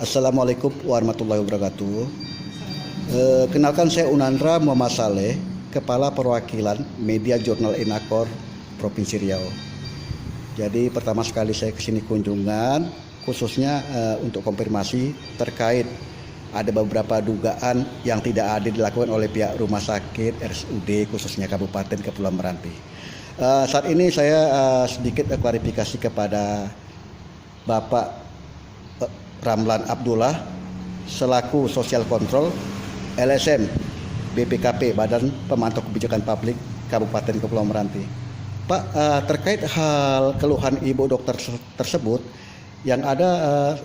Assalamualaikum warahmatullahi wabarakatuh. Kenalkan, saya Unandra Muhammad Saleh, Kepala Perwakilan Media Jurnal Inakor Provinsi Riau. Jadi pertama sekali saya kesini kunjungan khususnya untuk konfirmasi terkait ada beberapa dugaan yang tidak adil dilakukan oleh pihak rumah sakit RSUD khususnya Kabupaten Kepulauan Meranti. Saat ini saya sedikit klarifikasi kepada Bapak Ramlan Abdullah selaku Sosial Kontrol LSM BPKP Badan Pemantau Kebijakan Publik Kabupaten Kepulauan Meranti. Pak, terkait hal keluhan ibu dokter tersebut yang ada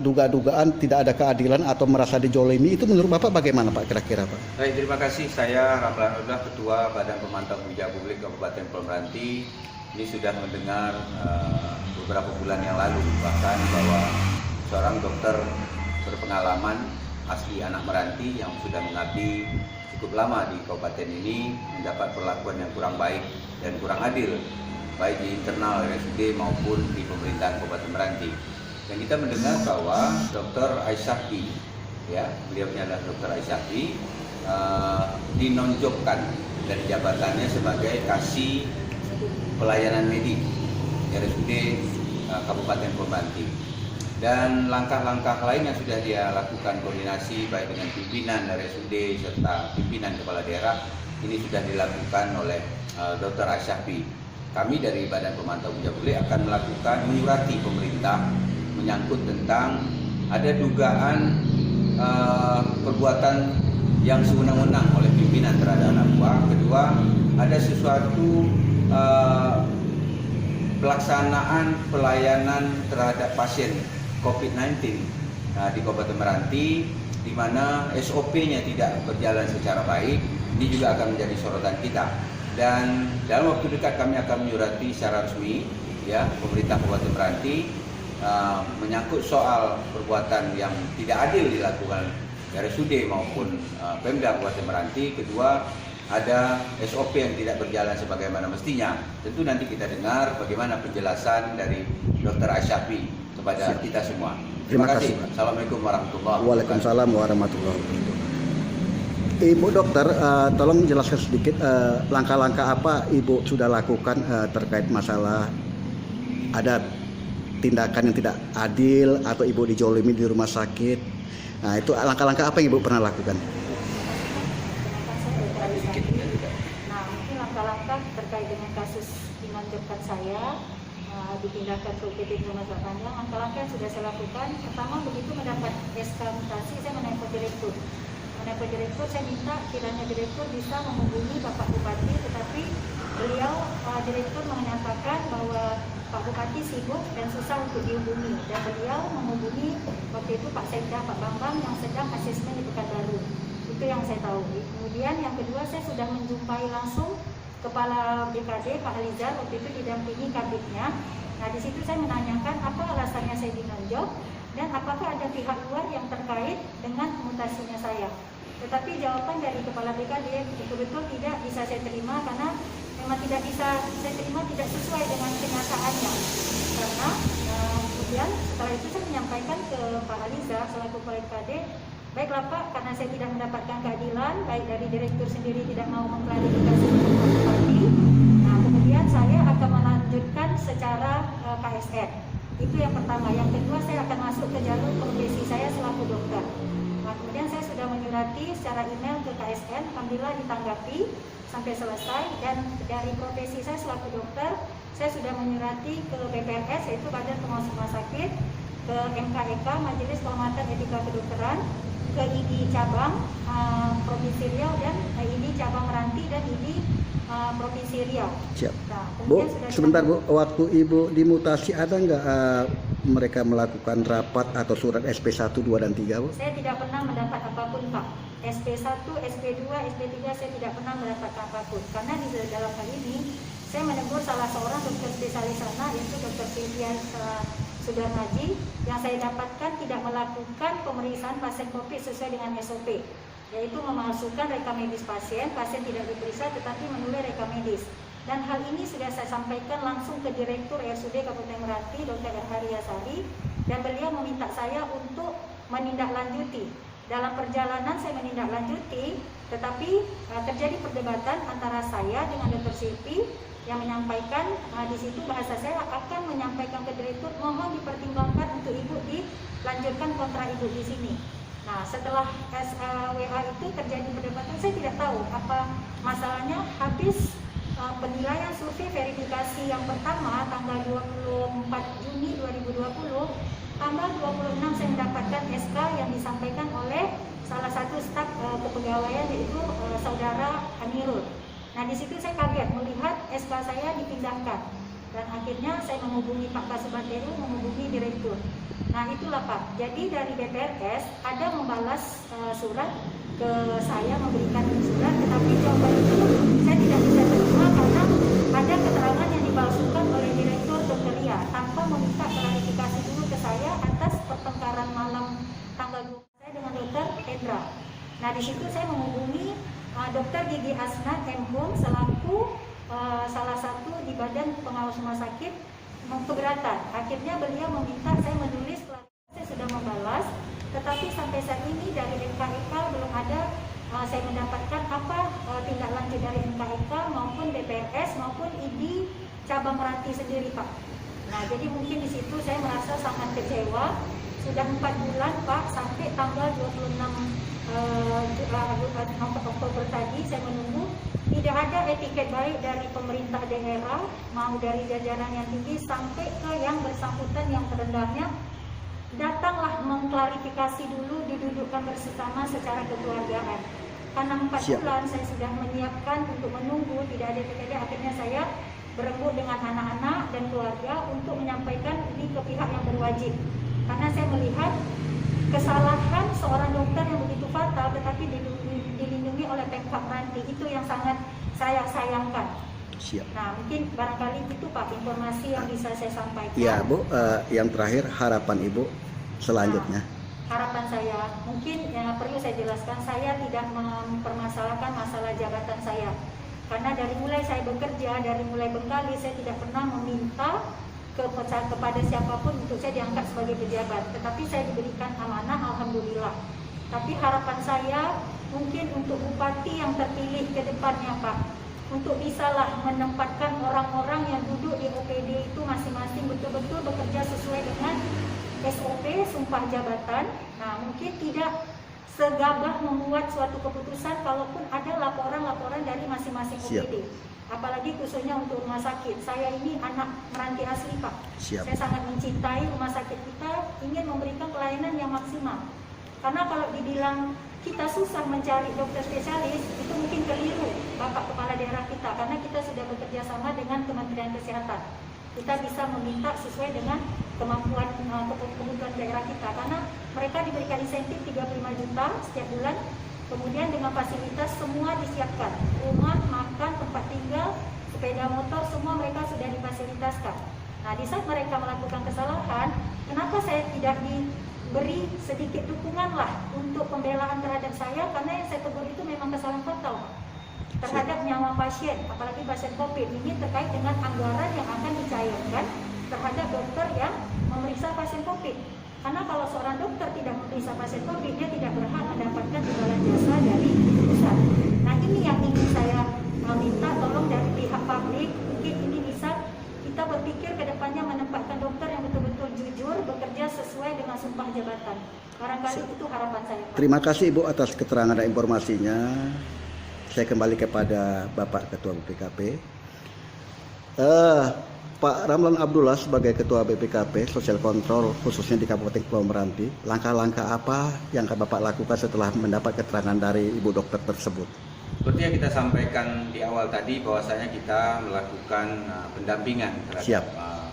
dugaan tidak ada keadilan atau merasa dijolimi, itu menurut Bapak bagaimana Pak kira-kira Pak? Baik, terima kasih. Saya Ramlan Abdullah, Ketua Badan Pemantau Kebijakan Publik Kabupaten Kepulauan Meranti. Ini sudah mendengar beberapa bulan yang lalu bahkan bahwa seorang dokter berpengalaman asli anak Meranti yang sudah mengabdi cukup lama di kabupaten ini mendapat perlakuan yang kurang baik dan kurang adil baik di internal RSUD maupun di pemerintahan Kabupaten Meranti. Dan kita mendengar bahwa Dr. Aisyahfi, ya, beliau adalah Dr. Aisyahfi, dinonjolkan dari jabatannya sebagai kasih pelayanan medik RSUD Kabupaten Meranti. Dan langkah-langkah lain yang sudah dia lakukan koordinasi baik dengan pimpinan RSUD serta pimpinan kepala daerah ini sudah dilakukan oleh Dr. Aisyahfi. Kami dari Badan Pemantau Kebijakan Publik akan melakukan menyurati pemerintah menyangkut tentang ada dugaan perbuatan yang sewenang-wenang oleh pimpinan terhadap anak buah. Kedua, ada sesuatu pelaksanaan pelayanan terhadap pasien COVID-19 di Kabupaten Meranti, di mana SOP-nya tidak berjalan secara baik. Ini juga akan menjadi sorotan kita. Dan dalam waktu dekat kami akan menyurati secara resmi, ya, pemerintah Kabupaten Meranti menyangkut soal perbuatan yang tidak adil dilakukan RSUD maupun Pemda Kabupaten Meranti. Kedua, ada SOP yang tidak berjalan sebagaimana mestinya. Tentu nanti kita dengar bagaimana penjelasan dari Dr. Aisyahfi kepada kita semua. Terima kasih. Assalamualaikum warahmatullahi wabarakatuh. Waalaikumsalam warahmatullahi wabarakatuh. Ibu dokter, tolong jelaskan sedikit langkah-langkah apa Ibu sudah lakukan terkait masalah ada tindakan yang tidak adil atau Ibu dijolimi di rumah sakit. Nah, itu langkah-langkah apa yang Ibu pernah lakukan? Nah, mungkin langkah-langkah terkait dengan kasus dinonjolkan saya dipindahkan ke UPT Rumah Sakit Panjang. Langkah-langkah yang sudah saya lakukan, pertama begitu mendapat SK mutasi, saya menelpon direktur. Saya minta kiranya direktur bisa menghubungi Bapak Bupati, tetapi beliau direktur menyatakan bahwa Pak Bupati sibuk dan susah untuk dihubungi, dan beliau menghubungi waktu itu Pak Sekda, Pak Bambang yang sedang asesmen di Pekanbaru. Itu yang saya tahu. Kemudian yang kedua, saya sudah menjumpai langsung Kepala BKD Pak Alizar, waktu itu didampingi kabitnya. Nah, di situ saya menanyakan apa alasannya saya dinonjol dan apakah ada pihak luar yang terkait dengan mutasinya saya. Tetapi jawaban dari Kepala BKD betul-betul tidak bisa saya terima karena memang tidak bisa saya terima, tidak sesuai dengan kenyataannya. Karena kemudian setelah itu saya menyampaikan ke Pak Alizar selaku Kepala BKD, baiklah Pak, karena saya tidak mendapatkan keadilan, baik dari direktur sendiri tidak mau mengklarifikasi ke Pak Bupati. Nah, kemudian saya akan melanjutkan secara KSN. Itu yang pertama. Yang kedua, saya akan masuk ke jalur profesi saya selaku dokter. Nah, kemudian saya sudah menyurati secara email ke KSN, alhamdulillah ditanggapi sampai selesai. Dan dari profesi saya selaku dokter, saya sudah menyurati ke BPRS, yaitu Badan Pengawas Rumah Sakit, ke MKEK, Majelis Kehormatan Etika Kedokteran, ke ID cabang Provinsi Riau, dan ID cabang Meranti, dan ID Provinsi Riau. Siap. Nah, Bu, sebentar Bu, waktu Ibu dimutasi ada nggak mereka melakukan rapat atau surat SP1, 2, dan 3 Bu? Saya tidak pernah mendapat apapun Pak. SP1, SP2, SP3 saya tidak pernah mendapatkan apapun. Karena di dalam hal ini saya menegur salah seorang dokter spesialis sana, yaitu Dr. Silvia Sudarnaji, yang saya dapatkan tidak melakukan pemeriksaan pasien COVID sesuai dengan SOP, yaitu memalsukan rekam medis pasien tidak diperiksa tetapi menulis rekam medis. Dan hal ini sudah saya sampaikan langsung ke Direktur RSUD Kabupaten Meranti, Dr. Erharia Sari, dan beliau meminta saya untuk menindaklanjuti. Dalam perjalanan saya menindaklanjuti, tetapi terjadi perdebatan antara saya dengan Dr. Silvi yang menyampaikan di situ bahasa saya akan menyampaikan ke direktur, mohon dipertimbangkan untuk ibu dilanjutkan kontrak ibu di sini. Nah, setelah SWA itu terjadi perdebatan, saya tidak tahu apa masalahnya. Habis penilaian survei verifikasi yang pertama tanggal 24 Juni 2020, tanggal 26 saya mendapatkan SK yang disampaikan oleh salah satu staf kepegawaian, yaitu saudara Amirul. Nah, di situ saya kaget melihat SK saya dipindahkan, dan akhirnya saya menghubungi Pak Kasubateru, menghubungi direktur. Nah, itulah Pak. Jadi dari BPRS ada membalas surat ke saya, memberikan surat, tetapi jawaban itu saya tidak bisa terima karena ada keterangan yang dipalsukan oleh direktur Dr. Lia tanpa meminta klarifikasi dulu ke saya atas pertengkaran malam tanggal 2 saya dengan Dr. Hendra. Nah, di situ saya menghubungi Dr. Gigi Asnat M.Hum selaku salah satu di Badan Pengawas Rumah Sakit keberatan. Akhirnya beliau meminta saya menulis, saya sudah membalas, tetapi sampai saat ini dari NKIK belum ada saya mendapatkan apa tindak lanjut dari NKIK maupun BPRS maupun ID cabang Meranti sendiri, Pak. Nah, jadi mungkin di situ saya merasa sangat kecewa. Sudah 4 bulan Pak, sampai tanggal 26 Oktober tadi saya menunggu. Tidak ada etiket baik dari pemerintah daerah, mau dari jajaran yang tinggi sampai ke yang bersangkutan yang terendahnya. Datanglah mengklarifikasi dulu, didudukkan bersama secara kekeluargaan. Karena 4 bulan saya sudah menyiapkan untuk menunggu, tidak ada etiket. Akhirnya saya berembuk dengan anak-anak dan keluarga untuk menyampaikan ini ke pihak yang berwajib. Karena saya melihat kesalahan seorang dokter yang begitu fatal tetapi dilindungi oleh Pemkab Meranti, itu yang sangat saya sayangkan. Siap. Nah, mungkin barangkali itu Pak informasi yang bisa saya sampaikan. Ya Bu, yang terakhir harapan Ibu selanjutnya. Harapan saya, mungkin yang perlu saya jelaskan, saya tidak mempermasalahkan masalah jabatan saya. Karena dari mulai saya bekerja, dari mulai Bengkali, saya tidak pernah meminta kepada siapapun untuk saya diangkat sebagai pejabat. Tetapi saya diberikan amanah, alhamdulillah. Tapi harapan saya mungkin untuk bupati yang terpilih ke depannya Pak, untuk bisalah menempatkan orang-orang yang duduk di OPD itu masing-masing betul-betul bekerja sesuai dengan SOP, sumpah jabatan. Nah, mungkin tidak segabah membuat suatu keputusan kalaupun ada laporan-laporan dari masing-masing OPD. Apalagi khususnya untuk rumah sakit. Saya ini anak Meranti asli Pak. Siap. Saya sangat mencintai rumah sakit kita, ingin memberikan pelayanan yang maksimal. Karena kalau dibilang kita susah mencari dokter spesialis, itu mungkin keliru Bapak Kepala Daerah kita. Karena kita sudah bekerja sama dengan Kementerian Kesehatan. Kita bisa meminta sesuai dengan kemampuan kebutuhan daerah kita. Karena mereka diberikan insentif 35 juta setiap bulan. Kemudian dengan fasilitas semua disiapkan, rumah, makan, tempat tinggal, sepeda motor, semua mereka sudah difasilitaskan. Nah, di saat mereka melakukan kesalahan, kenapa saya tidak diberi sedikit dukungan lah untuk pembelaan terhadap saya? Karena yang saya tegur itu memang kesalahan fatal terhadap nyawa pasien, apalagi pasien COVID. Ini terkait dengan anggaran yang akan dicairkan terhadap dokter yang memeriksa pasien COVID. Karena kalau seorang dokter tidak memeriksa pasien COVID, dia tidak berhak mendapatkan imbalan jasa dari pusat. Nah, ini yang ingin saya minta tolong dari pihak publik, mungkin ini bisa kita berpikir ke depannya menempatkan dokter yang betul-betul jujur, bekerja sesuai dengan sumpah jabatan. Barangkali itu harapan saya, Pak. Terima kasih Ibu atas keterangan dan informasinya. Saya kembali kepada Bapak Ketua BPKP. Pak Ramlan Abdullah sebagai Ketua BPKP Sosial Kontrol khususnya di Kabupaten Kepulauan Meranti, langkah-langkah apa yang Bapak lakukan setelah mendapat keterangan dari Ibu dokter tersebut? Seperti yang kita sampaikan di awal tadi, bahwasanya kita melakukan pendampingan terhadap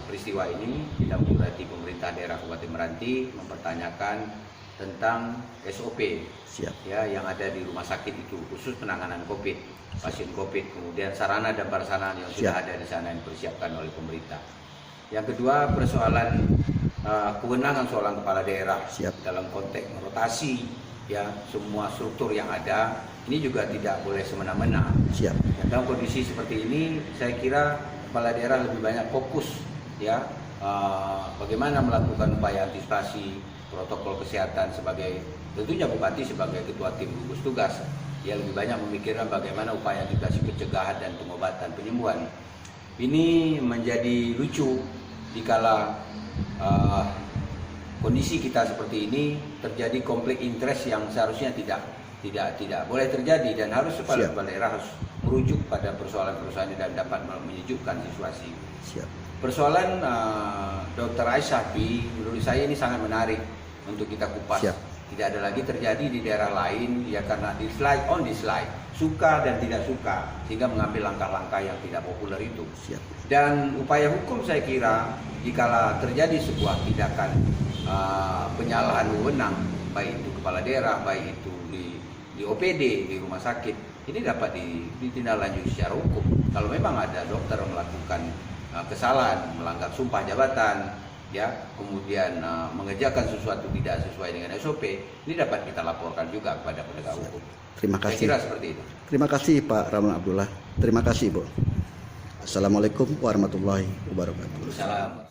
peristiwa ini. Kita berarti pemerintah daerah Kabupaten Meranti mempertanyakan tentang SOP ya yang ada di rumah sakit itu, khusus penanganan COVID, pasien COVID, kemudian sarana dan prasarana yang sudah ada di sana yang dipersiapkan oleh pemerintah. Yang kedua, persoalan kewenangan seorang kepala daerah dalam konteks merotasi ya semua struktur yang ada, ini juga tidak boleh semena-mena. Dalam kondisi seperti ini, saya kira kepala daerah lebih banyak fokus ya bagaimana melakukan upaya antisipasi protokol kesehatan sebagai tentunya Bupati sebagai ketua tim gugus tugas. Dia lebih banyak memikirkan bagaimana upaya mitigasi pencegahan dan pengobatan penyembuhan. Ini menjadi lucu dikala kondisi kita seperti ini terjadi konflik interest yang seharusnya tidak boleh terjadi, dan harus kepala daerah harus merujuk pada persoalan-persoalan dan dapat menyejukkan situasi. Persoalan Dr. Aisyah, menurut saya ini sangat menarik untuk kita kupas. Tidak ada lagi terjadi di daerah lain, ya, karena di slide, suka dan tidak suka, sehingga mengambil langkah-langkah yang tidak populer itu. Dan upaya hukum saya kira, jikala terjadi sebuah tindakan penyalahan wewenang, baik itu kepala daerah, baik itu di OPD, di rumah sakit, ini dapat ditindaklanjuti secara hukum. Kalau memang ada dokter melakukan kesalahan, melanggar sumpah jabatan, ya, kemudian mengerjakan sesuatu tidak sesuai dengan SOP, ini dapat kita laporkan juga kepada penegak hukum. Terima kasih. Saya kira seperti itu. Terima kasih Pak Ramlan Abdullah. Terima kasih Bu. Assalamualaikum warahmatullahi wabarakatuh. Salam.